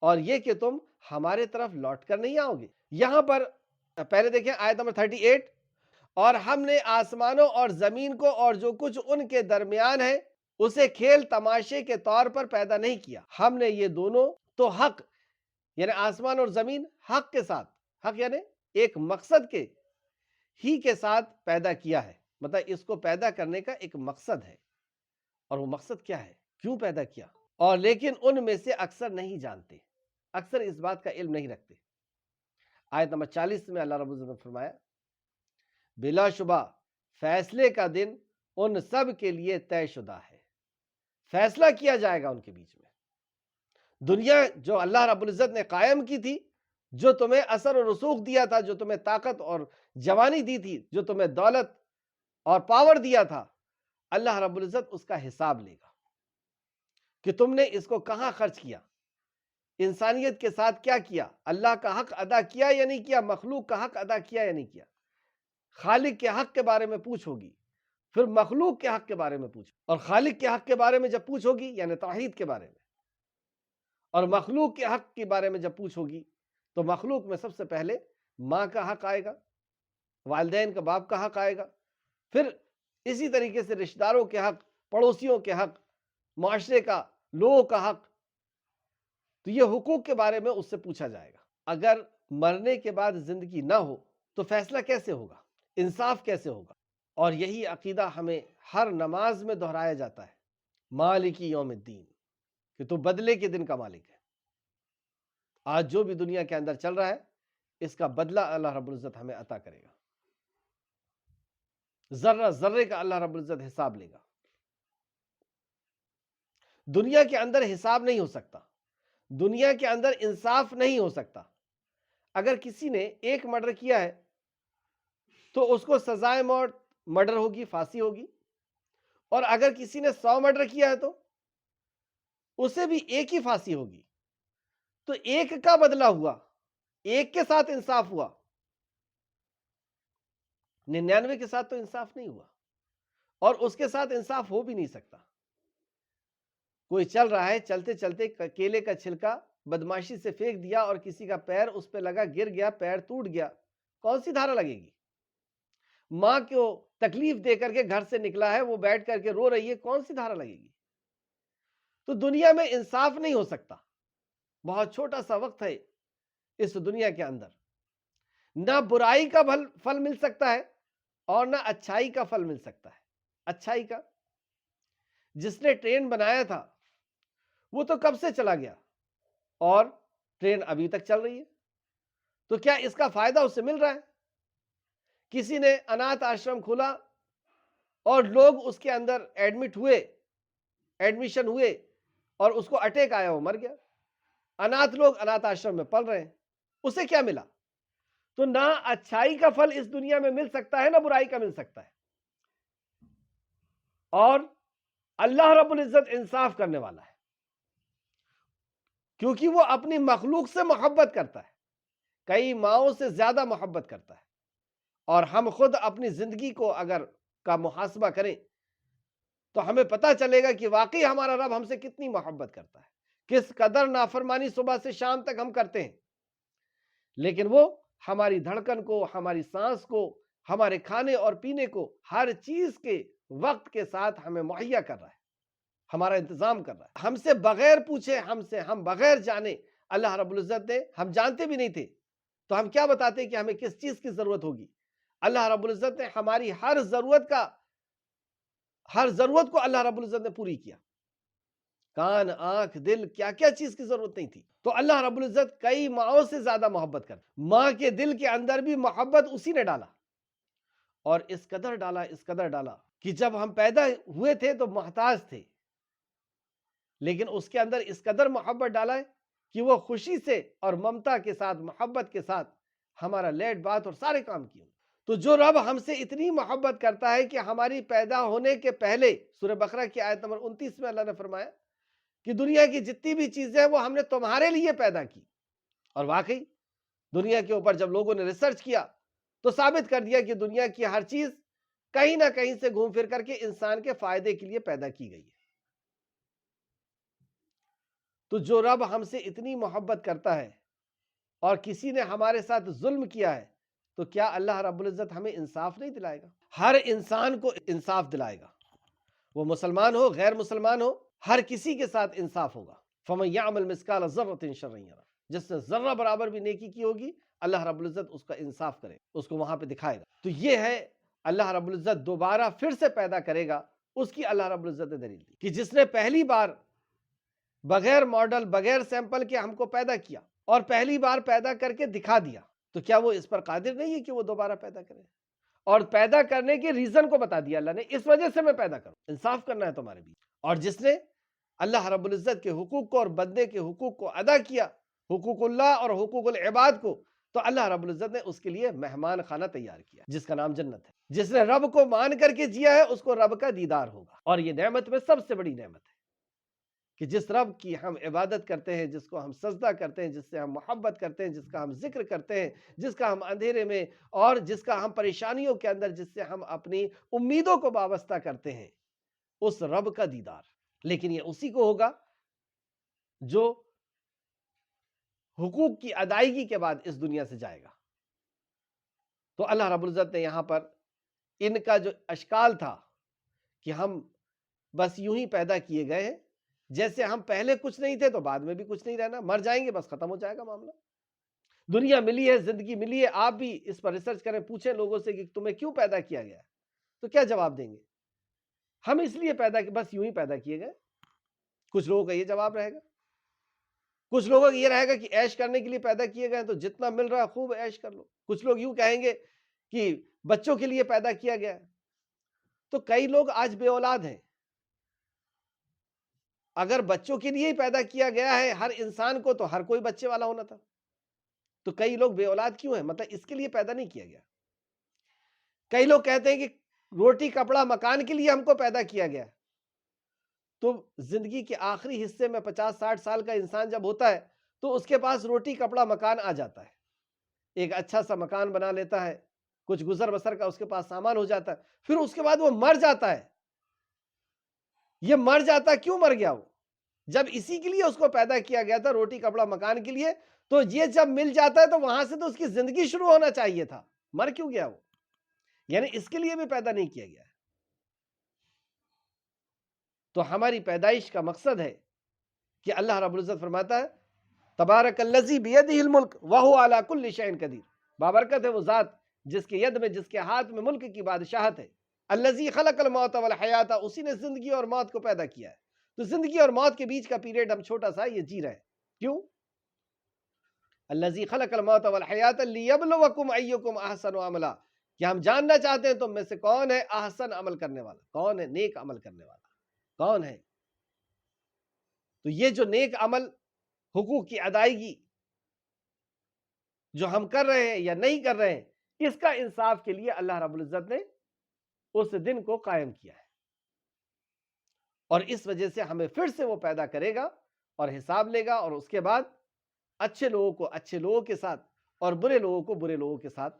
اور یہ کہ تم ہمارے طرف لوٹ کر نہیں آؤ گے؟ یہاں پر پہلے دیکھیں آیت نمبر 38، اور ہم نے آسمانوں اور زمین کو اور جو کچھ ان کے درمیان ہے اسے کھیل تماشے کے طور پر پیدا نہیں کیا، ہم نے یہ دونوں تو حق، یعنی آسمان اور زمین حق کے ساتھ، حق یعنی ایک مقصد کے ساتھ پیدا کیا ہے، مطلب اس کو پیدا کرنے کا ایک مقصد ہے، اور وہ مقصد کیا ہے، کیوں پیدا کیا، اور لیکن ان میں سے اکثر نہیں جانتے، اکثر اس بات کا علم نہیں رکھتے۔ آیت نمبر 40 میں اللہ رب العزت نے فرمایا بلا شبہ فیصلے کا دن ان سب کے لیے طے شدہ ہے، فیصلہ کیا جائے گا ان کے بیچ میں۔ دنیا جو اللہ رب العزت نے قائم کی تھی، جو تمہیں اثر و رسوخ دیا تھا، جو تمہیں طاقت اور جوانی دی تھی، جو تمہیں دولت اور پاور دیا تھا، اللہ رب العزت اس کا حساب لے گا کہ تم نے اس کو کہاں خرچ کیا، انسانیت کے ساتھ کیا کیا، اللہ کا حق ادا کیا یا نہیں کیا، مخلوق کا حق ادا کیا یا نہیں کیا۔ خالق کے حق کے بارے میں پوچھ ہوگی، پھر مخلوق کے حق کے بارے میں پوچھ، اور خالق کے حق کے بارے میں جب پوچھ ہوگی یعنی توحید کے بارے میں، اور مخلوق کے حق کے بارے میں جب پوچھ ہوگی تو مخلوق میں سب سے پہلے ماں کا حق آئے گا، والدین کا، باپ کا حق آئے گا، پھر اسی طریقے سے رشتہ داروں کے حق، پڑوسیوں کے حق، معاشرے کا، لوگوں کا حق۔ تو یہ حقوق کے بارے میں اس سے پوچھا جائے گا۔ اگر مرنے کے بعد زندگی نہ ہو تو فیصلہ کیسے ہوگا، انصاف کیسے ہوگا؟ اور یہی عقیدہ ہمیں ہر نماز میں دہرایا جاتا ہے، مالکی یوم الدین، کہ تو بدلے کے دن کا مالک ہے۔ آج جو بھی دنیا کے اندر چل رہا ہے اس کا بدلہ اللہ رب العزت ہمیں عطا کرے گا، ذرہ ذرے کا اللہ رب العزت حساب لے گا۔ دنیا کے اندر حساب نہیں ہو سکتا، دنیا کے اندر انصاف نہیں ہو سکتا۔ اگر کسی نے ایک مرڈر کیا ہے تو اس کو سزائے موت مرڈر ہوگی، پھانسی ہوگی، اور اگر کسی نے 100 مرڈر کیا ہے تو اسے بھی ایک ہی پھانسی ہوگی۔ تو ایک کا بدلہ ہوا، ایک کے ساتھ انصاف ہوا، 99 کے ساتھ تو انصاف نہیں ہوا، اور اس کے ساتھ انصاف ہو بھی نہیں سکتا۔ کوئی چل رہا ہے، چلتے چلتے کیلے کا چھلکا بدماشی سے پھینک دیا اور کسی کا پیر اس پہ لگا، گر گیا، پیر ٹوٹ گیا، کون سی دھارا لگے گی؟ ماں کو تکلیف دے کر کے گھر سے نکلا ہے، وہ بیٹھ کر کے رو رہی ہے، کون سی دھارا لگے گی؟ تو دنیا میں انصاف نہیں ہو سکتا۔ بہت چھوٹا سا وقت ہے اس دنیا کے اندر، نہ برائی کا پھل مل سکتا ہے اور نہ اچھائی کا پھل مل سکتا ہے۔ اچھائی کا، جس نے ٹرین بنایا تھا وہ تو کب سے چلا گیا اور ٹرین ابھی تک چل رہی ہے، تو کیا اس کا فائدہ اس سے مل رہا ہے؟ کسی نے اناتھ آشرم کھولا اور لوگ اس کے اندر ایڈمیشن ہوئے اور اس کو اٹیک آیا، وہ مر گیا۔ اناتھ لوگ اناتھ آشرم میں پل رہے ہیں، اسے کیا ملا؟ تو نہ اچھائی کا پھل اس دنیا میں مل سکتا ہے، نہ برائی کا مل سکتا ہے۔ اور اللہ رب العزت انصاف کرنے والا ہے، کیونکہ وہ اپنی مخلوق سے محبت کرتا ہے، کئی ماؤں سے زیادہ محبت کرتا ہے۔ اور ہم خود اپنی زندگی کو اگر کا محاسبہ کریں تو ہمیں پتہ چلے گا کہ واقعی ہمارا رب ہم سے کتنی محبت کرتا ہے، کس قدر نافرمانی صبح سے شام تک ہم کرتے ہیں، لیکن وہ ہماری دھڑکن کو، ہماری سانس کو، ہمارے کھانے اور پینے کو، ہر چیز کے وقت کے ساتھ ہمیں مہیا کر رہا ہے، ہمارا انتظام کر رہا ہے۔ ہم سے بغیر پوچھے، ہم بغیر جانے اللہ رب العزت نے، ہم جانتے بھی نہیں تھے تو ہم کیا بتاتے کہ ہمیں کس چیز کی ضرورت ہوگی؟ اللہ رب العزت نے ہماری ہر ضرورت کو اللہ رب العزت نے پوری کیا۔ کان، آنکھ، دل، کیا کیا چیز کی ضرورت نہیں تھی، تو اللہ رب العزت کئی ماؤں سے زیادہ محبت کرتا۔ ماں کے دل کے اندر بھی محبت اسی نے ڈالا، اور اس قدر ڈالا کہ جب ہم پیدا ہوئے تھے تو محتاج تھے، لیکن اس کے اندر اس قدر محبت ڈالا ہے کہ وہ خوشی سے اور ممتا کے ساتھ، محبت کے ساتھ ہمارا لیٹ بات اور سارے کام کیے۔ تو جو رب ہم سے اتنی محبت کرتا ہے کہ ہماری پیدا ہونے کے پہلے، سورہ بقرہ کی آیت نمبر 29 میں اللہ نے فرمایا کہ دنیا کی جتنی بھی چیزیں ہیں وہ ہم نے تمہارے لیے پیدا کی۔ اور واقعی دنیا کے اوپر جب لوگوں نے ریسرچ کیا تو ثابت کر دیا کہ دنیا کی ہر چیز کہیں نہ کہیں سے گھوم پھر کر کے انسان کے فائدے کے لیے پیدا کی گئی ہے۔ تو جو رب ہم سے اتنی محبت کرتا ہے اور کسی نے ہمارے ساتھ ظلم کیا ہے تو کیا اللہ رب العزت ہمیں انصاف نہیں دلائے گا؟ ہر انسان کو انصاف دلائے گا، وہ مسلمان ہو، غیر مسلمان ہو، ہر کسی کے ساتھ انصاف ہوگا۔ فَمَن يَعْمَلْ مِثْقَالَ ذَرَّةٍ شَرًّا يَرَهُ، جس نے ذرہ برابر بھی نیکی کی ہوگی اللہ رب العزت اس کا انصاف کرے، اس کو وہاں پہ دکھائے گا۔ تو یہ ہے اللہ رب العزت دوبارہ پھر سے پیدا کرے گا، اس کی اللہ رب العزت نے دلیل دی کہ جس نے پہلی بار بغیر ماڈل، بغیر سیمپل کے ہم کو پیدا کیا اور پہلی بار پیدا کر کے دکھا دیا، تو کیا وہ اس پر قادر نہیں ہے کہ وہ دوبارہ پیدا کرے؟ اور پیدا کرنے کے ریزن کو بتا دیا اللہ نے، اس وجہ سے میں پیدا کروں، انصاف کرنا ہے تمہارے بیچ۔ اور جس نے اللہ رب العزت کے حقوق کو اور بندے کے حقوق کو ادا کیا، حقوق اللہ اور حقوق العباد کو، تو اللہ رب العزت نے اس کے لیے مہمان خانہ تیار کیا جس کا نام جنت ہے۔ جس نے رب کو مان کر کے جیا ہے اس کو رب کا دیدار ہوگا، اور یہ نعمت میں سب سے بڑی نعمت ہے کہ جس رب کی ہم عبادت کرتے ہیں، جس کو ہم سجدہ کرتے ہیں، جس سے ہم محبت کرتے ہیں، جس کا ہم ذکر کرتے ہیں، جس کا ہم اندھیرے میں اور جس کا ہم پریشانیوں کے اندر جس سے ہم اپنی امیدوں کو وابستہ کرتے ہیں، اس رب کا دیدار۔ لیکن یہ اسی کو ہوگا جو حقوق کی ادائیگی کے بعد اس دنیا سے جائے گا۔ تو اللہ رب العزت نے یہاں پر ان کا جو اشکال تھا کہ ہم بس یوں ہی پیدا کیے گئے ہیں، جیسے ہم پہلے کچھ نہیں تھے تو بعد میں بھی کچھ نہیں رہنا، مر جائیں گے بس ختم ہو جائے گا معاملہ۔ دنیا ملی ہے، زندگی ملی ہے، آپ بھی اس پر ریسرچ کریں، پوچھیں لوگوں سے کہ تمہیں کیوں پیدا کیا گیا، تو کیا جواب دیں گے؟ ہم اس لیے بس یوں ہی پیدا کیے گئے۔ کچھ لوگوں کا یہ جواب رہے گا، کچھ لوگوں کا یہ رہے گا کہ عیش کرنے کے لیے پیدا کیے گئے تو جتنا مل رہا ہے خوب عیش کر لو۔ کچھ لوگ یوں کہیں گے کہ بچوں کے لیے پیدا کیا گیا ہے۔ تو کئی لوگ آج بے اولاد ہیں۔ اگر بچوں کے لیے ہی پیدا کیا گیا ہے ہر انسان کو تو ہر کوئی بچے والا ہونا تھا، تو کئی لوگ بے اولاد کیوں ہیں؟ مطلب اس کے لیے پیدا نہیں کیا گیا۔ کئی لوگ کہتے ہیں کہ روٹی کپڑا مکان کے لیے ہم کو پیدا کیا گیا، تو زندگی کے آخری حصے میں 50-60 سال کا انسان جب ہوتا ہے تو اس کے پاس روٹی کپڑا مکان آ جاتا ہے، ایک اچھا سا مکان بنا لیتا ہے، کچھ گزر بسر کا اس کے پاس سامان ہو جاتا ہے، پھر اس کے بعد وہ مر جاتا ہے۔ یہ مر جاتا ہے، کیوں مر گیا وہ؟ جب اسی کے لیے اس کو پیدا کیا گیا تھا، روٹی کپڑا مکان کے لیے، تو یہ جب مل جاتا ہے تو وہاں سے تو اس کی زندگی شروع ہونا چاہیے تھا، مر کیوں گیا وہ؟ یعنی اس کے لیے بھی پیدا نہیں کیا گیا ہے۔ تو ہماری پیدائش کا مقصد ہے کہ اللہ رب العزت فرماتا ہے تبارک الذی بیدہ الملک وہو علی کل شیء قدیر، بابرکت ہے وہ ذات جس کے ید میں، جس کے ہاتھ میں ملک کی بادشاہت ہے۔ الذی خلق الموت والحیات، اسی نے زندگی اور موت کو پیدا کیا ہے۔ تو زندگی اور موت کے بیچ کا پیریڈ ہم چھوٹا سا یہ جی رہے ہیں، کیوں؟ الذی خلق الموت والحیات لیبلوکم ایکم احسن عملا، کہ ہم جاننا چاہتے ہیں تم میں سے کون ہے احسن عمل کرنے والا، کون ہے نیک عمل کرنے والا، کون ہے؟ تو یہ جو نیک عمل، حقوق کی ادائیگی جو ہم کر رہے ہیں یا نہیں کر رہے ہیں، اس کا انصاف کے لیے اللہ رب العزت نے اس دن کو قائم کیا ہے، اور اس وجہ سے ہمیں پھر سے وہ پیدا کرے گا اور حساب لے گا، اور اس کے بعد اچھے لوگوں کو اچھے لوگوں کے ساتھ اور برے لوگوں کو برے لوگوں کے ساتھ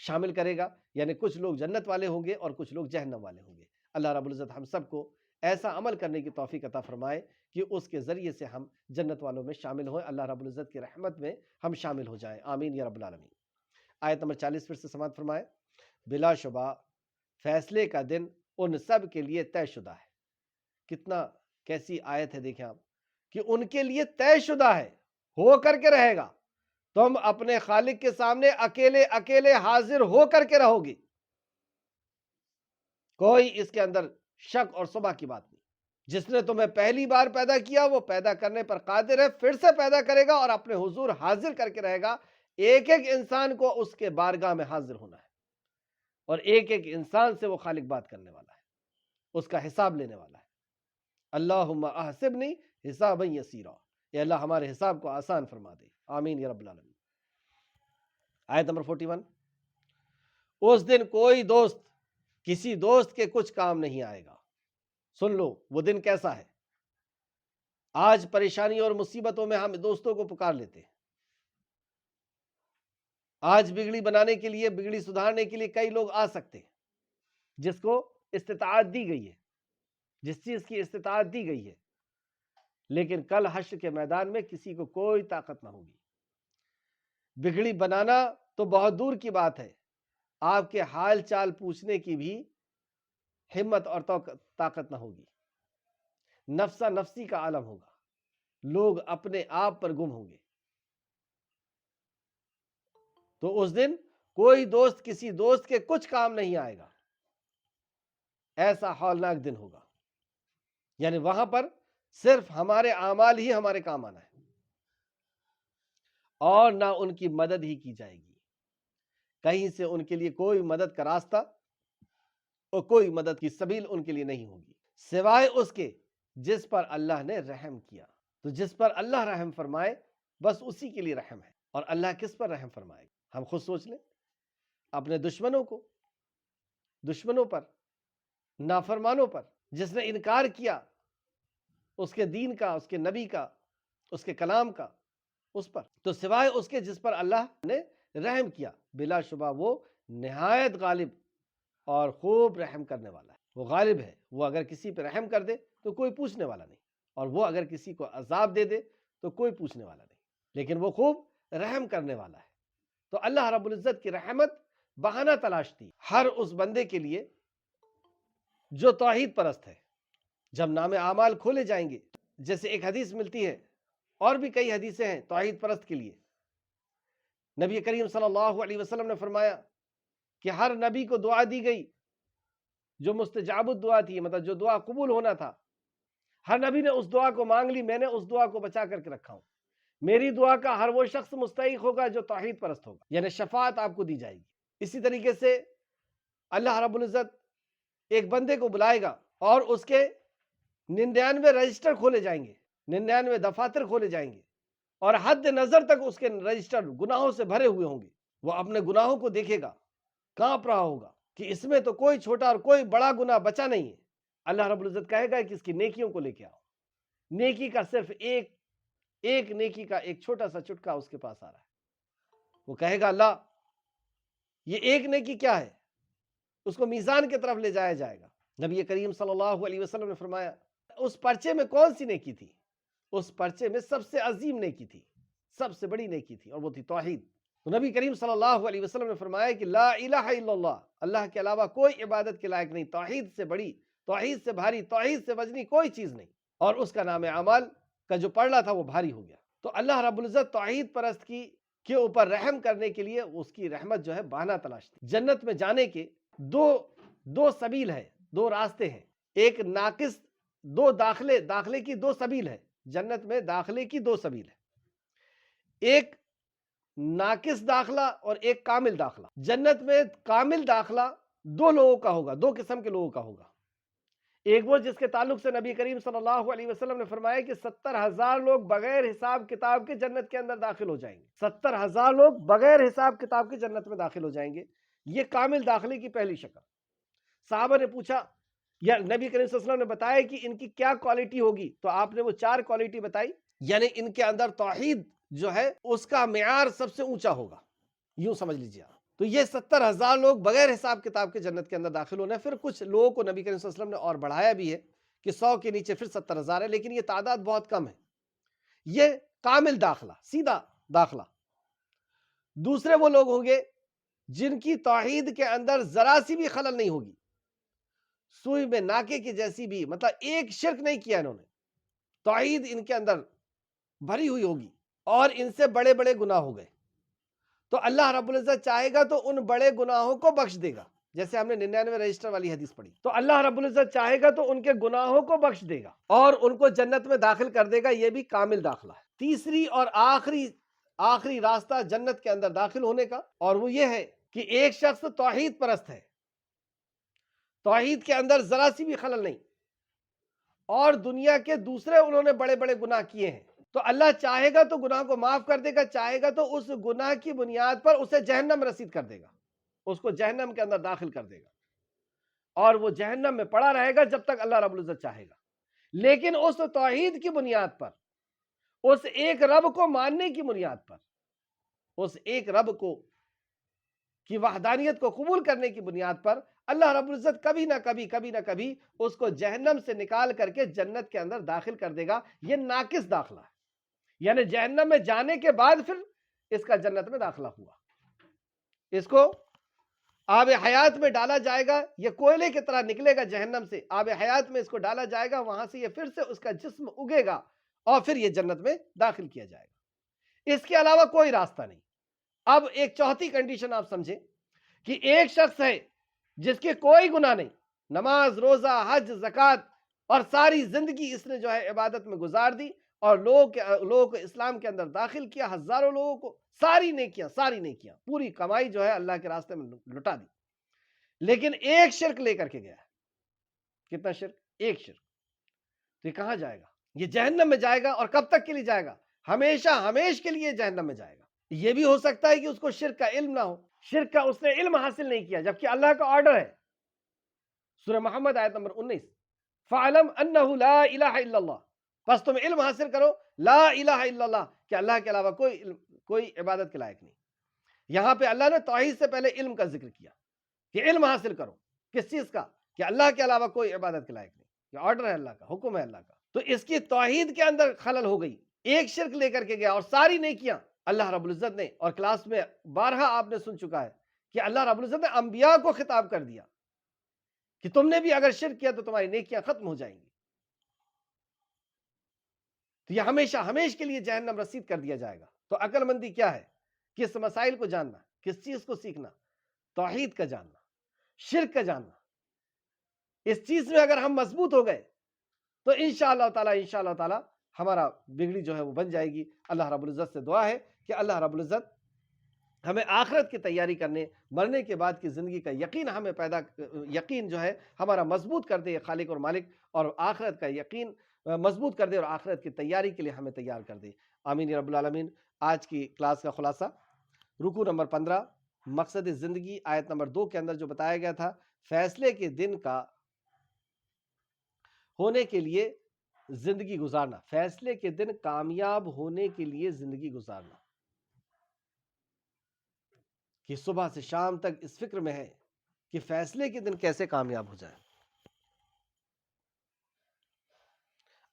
شامل کرے گا، یعنی کچھ لوگ جنت والے ہوں گے اور کچھ لوگ جہنم والے ہوں گے۔ اللہ رب العزت ہم سب کو ایسا عمل کرنے کی توفیق عطا فرمائے کہ اس کے ذریعے سے ہم جنت والوں میں شامل ہوئیں، اللہ رب العزت کی رحمت میں ہم شامل ہو جائیں، آمین یا رب العالمین۔ آیت نمبر 40 پھر سے سماعت فرمائے، بلا شبہ فیصلے کا دن ان سب کے لیے طے شدہ ہے۔ کتنا کیسی آیت ہے، دیکھیں آپ، کہ ان کے لیے طے شدہ ہے، ہو کر کے رہے گا۔ تم اپنے خالق کے سامنے اکیلے اکیلے حاضر ہو کر کے رہو گے، کوئی اس کے اندر شک اور شبہ کی بات نہیں۔ جس نے تمہیں پہلی بار پیدا کیا وہ پیدا کرنے پر قادر ہے، پھر سے پیدا کرے گا اور اپنے حضور حاضر کر کے رہے گا۔ ایک ایک انسان کو اس کے بارگاہ میں حاضر ہونا ہے، اور ایک ایک انسان سے وہ خالق بات کرنے والا ہے، اس کا حساب لینے والا ہے۔ اللہم احسبنی حسابا یسیرا، اے اللہ ہمارے حساب کو آسان فرما دے، آمین یا رب العالمین۔ آیت نمبر 41، اس دن کوئی دوست کسی دوست کے کچھ کام نہیں آئے گا۔ سن لو وہ دن کیسا ہے۔ آج پریشانی اور مصیبتوں میں ہم دوستوں کو پکار لیتے ہیں، آج بگڑی بنانے کے لیے، بگڑی سدھارنے کے لیے کئی لوگ آ سکتے ہیں، جس کو استطاعت دی گئی ہے، جس چیز کی استطاعت دی گئی ہے، لیکن کل حشر کے میدان میں کسی کو کوئی طاقت نہ ہوگی۔ بگڑی بنانا تو بہت دور کی بات ہے، آپ کے حال چال پوچھنے کی بھی ہمت اور طاقت نہ ہوگی۔ نفسا نفسی کا عالم ہوگا، لوگ اپنے آپ پر گم ہوں گے۔ تو اس دن کوئی دوست کسی دوست کے کچھ کام نہیں آئے گا، ایسا ہولناک دن ہوگا۔ یعنی وہاں پر صرف ہمارے اعمال ہی ہمارے کام آنا ہے، اور نہ ان کی مدد ہی کی جائے گی، کہیں سے ان کے لیے کوئی مدد کا راستہ اور کوئی مدد کی سبیل ان کے لیے نہیں ہوگی، سوائے اس کے جس پر اللہ نے رحم کیا۔ تو جس پر اللہ رحم فرمائے بس اسی کے لیے رحم ہے، اور اللہ کس پر رحم فرمائے گا؟ ہم خود سوچ لیں، اپنے دشمنوں کو، دشمنوں پر، نافرمانوں پر، جس نے انکار کیا اس کے دین کا، اس کے نبی کا، اس کے کلام کا، اس پر، تو سوائے اس کے جس پر اللہ نے رحم کیا، بلا شبہ وہ نہایت غالب اور خوب رحم کرنے والا ہے۔ وہ غالب ہے، وہ اگر کسی پہ رحم کر دے تو کوئی پوچھنے والا نہیں، اور وہ اگر کسی کو عذاب دے دے تو کوئی پوچھنے والا نہیں، لیکن وہ خوب رحم کرنے والا ہے۔ تو اللہ رب العزت کی رحمت بہانہ تلاشتی ہر اس بندے کے لیے جو توحید پرست ہے۔ جب نام اعمال کھولے جائیں گے، جیسے ایک حدیث ملتی ہے، اور بھی کئی حدیثیں ہیں توحید پرست کے لیے، نبی کریم صلی اللہ علیہ وسلم نے فرمایا کہ ہر نبی کو دعا دی گئی جو مستجاب الدعا تھی، مطلب جو دعا قبول ہونا تھا، ہر نبی نے اس دعا کو مانگ لی، میں نے اس دعا کو بچا کر کے رکھا ہوں۔ میری دعا کا ہر وہ شخص مستحق ہوگا جو توحید پرست ہوگا، یعنی شفاعت آپ کو دی جائے گی۔ اسی طریقے سے اللہ رب العزت ایک بندے کو بلائے گا اور اس کے 99 رجسٹر کھولے جائیں گے، 99 دفاتر کھولے جائیں گے، اور حد نظر تک اس کے رجسٹر گناہوں سے بھرے ہوئے ہوں گے۔ وہ اپنے گناہوں کو دیکھے گا، کانپ رہا ہوگا کہ اس میں تو کوئی چھوٹا اور کوئی بڑا گناہ بچا نہیں ہے۔ اللہ رب العزت کہے گا کہ اس کی نیکیوں کو لے کے آؤ۔ نیکی کا صرف ایک نیکی کا ایک چھوٹا سا چٹکا اس کے پاس آ رہا ہے۔ وہ کہے گا اللہ یہ ایک نیکی کیا ہے؟ اس کو میزان کی طرف لے جایا جائے گا۔ نبی کریم صلی اللہ علیہ وسلم نے فرمایا اس پرچے میں کون سی نیکی تھی؟ اس پرچے میں سب سے عظیم نیکی تھی، سب سے بڑی نیکی تھی، اور وہ تھی توحید۔ تو نبی کریم صلی اللہ علیہ وسلم نے فرمایا کہ لا الہ الا اللہ، اللہ کے علاوہ کوئی عبادت کے لائق نہیں، توحید سے بڑی، توحید سے بھاری، توحید سے وزنی کوئی چیز نہیں۔ اور اس کا نام اعمال کا جو پڑھنا تھا وہ بھاری ہو گیا۔ تو اللہ رب العزت توحید پرست کے اوپر رحم کرنے کے لیے اس کی رحمت جو ہے بہانہ تلاشتی۔ جنت میں جانے کے دو سبیل ہے، دو راستے ہیں۔ ایک ناقص داخلے کی دو سبیل ہے، جنت میں داخلے کی دو سبیل ہے، ایک ناقص داخلہ اور ایک کامل داخلہ۔ جنت میں کامل داخلہ دو لوگوں کا ہوگا، دو قسم کے لوگوں کا ہوگا۔ ایک وہ جس کے تعلق سے نبی کریم صلی اللہ علیہ وسلم نے فرمایا کہ 70,000 لوگ بغیر حساب کتاب کے جنت کے اندر داخل ہو جائیں گے۔ 70,000 لوگ بغیر حساب کتاب کے جنت میں داخل ہو جائیں گے۔ یہ کامل داخلے کی پہلی شکل۔ صحابہ نے پوچھا یا نبی کریم صلی اللہ علیہ وسلم نے بتایا کہ ان کی کیا کوالٹی ہوگی؟ تو آپ نے وہ 4 کوالٹی بتائی، یعنی ان کے اندر توحید جو ہے اس کا معیار سب سے اونچا ہوگا، یوں سمجھ لیجیے آپ۔ تو یہ 70,000 لوگ بغیر حساب کتاب کے جنت کے اندر داخل ہونے۔ پھر کچھ لوگوں کو نبی کریم صلی اللہ علیہ وسلم نے اور بڑھایا بھی ہے کہ 100 کے نیچے پھر 70,000 ہے، لیکن یہ تعداد بہت کم ہے۔ یہ کامل داخلہ، سیدھا داخلہ۔ دوسرے وہ لوگ ہوں گے جن کی توحید کے اندر ذرا سی بھی خلل نہیں ہوگی، سوئی میں ناکے کی جیسی بھی، مطلب ایک شرک نہیں کیا انہوں نے، توحید ان کے اندر بھری ہوئی ہوگی، اور ان سے بڑے بڑے گناہ ہو گئے۔ تو اللہ رب العزت چاہے گا تو ان بڑے گناہوں کو بخش دے گا، جیسے ہم نے 99 رجسٹر والی حدیث پڑھی۔ تو اللہ رب العزت چاہے گا تو ان کے گناہوں کو بخش دے گا اور ان کو جنت میں داخل کر دے گا۔ یہ بھی کامل داخلہ ہے۔ تیسری اور آخری راستہ جنت کے اندر داخل ہونے کا، اور وہ یہ ہے کہ ایک شخص توحید پرست ہے، توحید کے اندر ذرا سی بھی خلل نہیں، اور دنیا کے دوسرے انہوں نے بڑے بڑے گناہ کیے ہیں، تو اللہ چاہے گا تو گناہ کو معاف کر دے گا، چاہے گا تو اس گناہ کی بنیاد پر اسے جہنم رسید کر دے گا، اس کو جہنم کے اندر داخل کر دے گا، اور وہ جہنم میں پڑا رہے گا جب تک اللہ رب العزت چاہے گا۔ لیکن اس توحید کی بنیاد پر، اس ایک رب کو ماننے کی بنیاد پر، اس ایک رب کی وحدانیت کو قبول کرنے کی بنیاد پر اللہ رب العزت کبھی نہ کبھی اس کو جہنم سے نکال کر کے جنت کے اندر داخل کر دے گا۔ یہ ناقص داخلہ ہے، یعنی جہنم میں جانے کے بعد پھر اس کا جنت میں داخلہ ہوا۔ اس کو آب حیات میں ڈالا جائے گا، یہ کوئلے کی طرح نکلے گا جہنم سے، آب حیات میں اس کو ڈالا جائے گا، وہاں سے یہ پھر سے اس کا جسم اگے گا اور پھر یہ جنت میں داخل کیا جائے گا۔ اس کے علاوہ کوئی راستہ نہیں۔ اب ایک چوتھی کنڈیشن آپ سمجھیں کہ ایک شخص ہے جس کے کوئی گناہ نہیں، نماز، روزہ، حج، زکوٰۃ، اور ساری زندگی اس نے جو ہے عبادت میں گزار دی، اور لوگوں کو اسلام کے اندر داخل کیا، ہزاروں لوگوں کو، ساری نیکیاں، پوری کمائی جو ہے اللہ کے راستے میں لٹا دی، لیکن ایک شرک لے کر کے گیا ہے۔ کتنا شرک؟ ایک شرک۔ تو یہ کہاں جائے گا؟ یہ جہنم میں جائے گا۔ اور کب تک کے لیے جائے گا؟ ہمیشہ کے لیے جہنم میں جائے گا۔ یہ بھی ہو سکتا ہے کہ اس کو شرک کا علم نہ ہو، شرک کا اس نے علم حاصل نہیں کیا، جبکہ اللہ کا آرڈر ہے سورہ محمد آیت نمبر 19، فَعَلَمْ أَنَّهُ لَا إِلَهَ إِلَّا اللَّهِ، بس تم علم حاصل کرو لا الہ الا اللہ کہ اللہ کے علاوہ کوئی عبادت کے لائق نہیں۔ یہاں پہ اللہ نے توحید سے پہلے علم کا ذکر کیا کہ علم حاصل کرو، کس چیز کا؟ کہ اللہ کے علاوہ کوئی عبادت کے لائق نہیں، یہ آرڈر ہے اللہ کا، حکم ہے اللہ کا۔ تو اس کی توحید کے اندر خلل ہو گئی، ایک شرک لے کر کے گیا اور ساری نیکیاں اللہ رب العزت نے، اور کلاس میں بارہا آپ نے سن چکا ہے کہ اللہ رب العزت نے انبیاء کو خطاب کر دیا کہ تم نے بھی اگر شرک کیا تو تمہاری نیکیاں ختم ہو جائیں گی۔ تو یہ ہمیشہ کے لیے جہنم رسید کر دیا جائے گا۔ تو عقل مندی کیا ہے؟ کس مسائل کو جاننا، کس چیز کو سیکھنا، توحید کا جاننا، شرک کا جاننا۔ اس چیز میں اگر ہم مضبوط ہو گئے تو انشاءاللہ تعالی ہمارا بگڑی جو ہے وہ بن جائے گی۔ اللہ رب العزت سے دعا ہے کہ اللہ رب العزت ہمیں آخرت کی تیاری کرنے، مرنے کے بعد کی زندگی کا یقین ہمیں یقین جو ہے ہمارا مضبوط کر دے خالق اور مالک، اور آخرت کا یقین مضبوط کر دے اور آخرت کی تیاری کے لیے ہمیں تیار کر دے، آمین یا رب العالمین۔ آج کی کلاس کا خلاصہ، رکوع نمبر 15، مقصد زندگی آیت نمبر 2 کے اندر جو بتایا گیا تھا، فیصلے کے دن کا ہونے کے لیے زندگی گزارنا، فیصلے کے دن کامیاب ہونے کے لیے زندگی گزارنا، کہ صبح سے شام تک اس فکر میں ہے کہ فیصلے کے دن کیسے کامیاب ہو جائے۔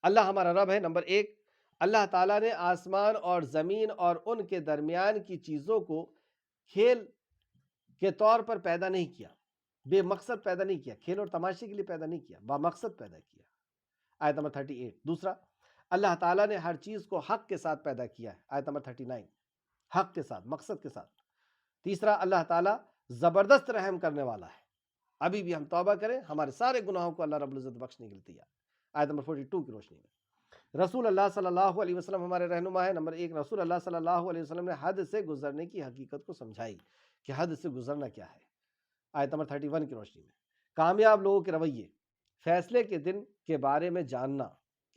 اللہ ہمارا رب ہے۔ نمبر 1، اللہ تعالیٰ نے آسمان اور زمین اور ان کے درمیان کی چیزوں کو کھیل کے طور پر پیدا نہیں کیا، بے مقصد پیدا نہیں کیا، کھیل اور تماشے کے لیے پیدا نہیں کیا، با مقصد پیدا کیا، آیت نمبر 38۔ دوسرا، اللہ تعالیٰ نے ہر چیز کو حق کے ساتھ پیدا کیا ہے، آیت نمبر 39، حق کے ساتھ، مقصد کے ساتھ۔ تیسرا، اللہ تعالیٰ زبردست رحم کرنے والا ہے، ابھی بھی ہم توبہ کریں ہمارے سارے گناہوں کو اللہ رب العزت بخشنے کے لیے تیار، آیت نمبر 42 کی روشنی میں۔ رسول اللہ صلی اللہ علیہ وسلم ہمارے رہنما ہے۔ نمبر 1، رسول اللہ صلی اللہ علیہ وسلم نے حد سے گزرنے کی حقیقت کو سمجھائی کہ حد سے گزرنا کیا ہے، آیت نمبر 31 کی روشنی میں۔ کامیاب لوگوں کے رویے، فیصلے کے دن کے بارے میں جاننا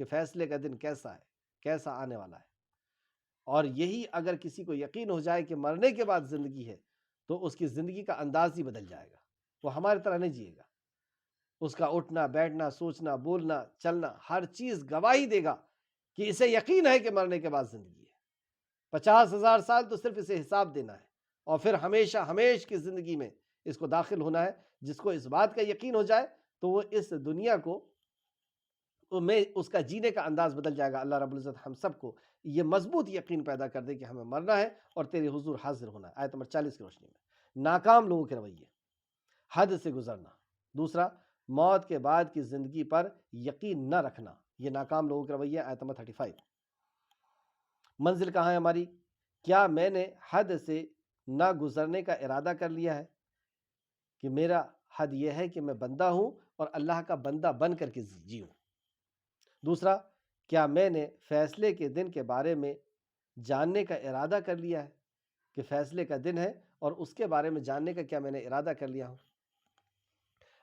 کہ فیصلے کا دن کیسا ہے، کیسا آنے والا ہے، اور یہی اگر کسی کو یقین ہو جائے کہ مرنے کے بعد زندگی ہے تو اس کی زندگی کا انداز ہی بدل جائے گا، وہ ہماری طرح نہیں جیے گا، اس کا اٹھنا بیٹھنا سوچنا بولنا چلنا ہر چیز گواہی دے گا کہ اسے یقین ہے کہ مرنے کے بعد زندگی ہے۔ 50,000 سال تو صرف اسے حساب دینا ہے، اور پھر ہمیشہ کی زندگی میں اس کو داخل ہونا ہے۔ جس کو اس بات کا یقین ہو جائے تو وہ اس دنیا کو میں اس کا جینے کا انداز بدل جائے گا۔ اللہ رب العزت ہم سب کو یہ مضبوط یقین پیدا کر دے کہ ہمیں مرنا ہے اور تیرے حضور حاضر ہونا ہے، آیت نمبر 40 کی روشنی میں۔ ناکام لوگوں کے رویے، حد سے گزرنا۔ دوسرا، موت کے بعد کی زندگی پر یقین نہ رکھنا، یہ ناکام لوگوں کے رویے، آیت نمبر 35۔ منزل کہاں ہے ہماری؟ کیا میں نے حد سے نہ گزرنے کا ارادہ کر لیا ہے کہ میرا حد یہ ہے کہ میں بندہ ہوں اور اللہ کا بندہ بن کر کے جیوں۔ دوسرا، کیا میں نے فیصلے کے دن کے بارے میں جاننے کا ارادہ کر لیا ہے کہ فیصلے کا دن ہے، اور اس کے بارے میں جاننے کا کیا میں نے ارادہ کر لیا ہوں۔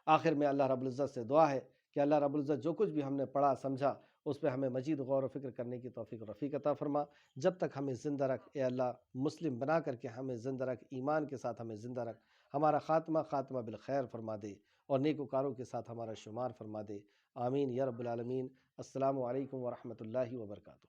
آخر میں اللہ رب العزت سے دعا ہے کہ اللہ رب العزت جو کچھ بھی ہم نے پڑھا سمجھا اس پہ ہمیں مزید غور و فکر کرنے کی توفیق و رفیق عطا فرما۔ جب تک ہمیں زندہ رکھ اے اللہ، مسلم بنا کر کے ہمیں زندہ رکھ، ایمان کے ساتھ ہمیں زندہ رکھ، ہمارا خاتمہ بالخیر فرما دے، اور نیکوکاروں کے ساتھ ہمارا شمار فرما دے، آمین یا رب العالمین۔ السلام علیکم ورحمۃ اللہ وبرکاتہ۔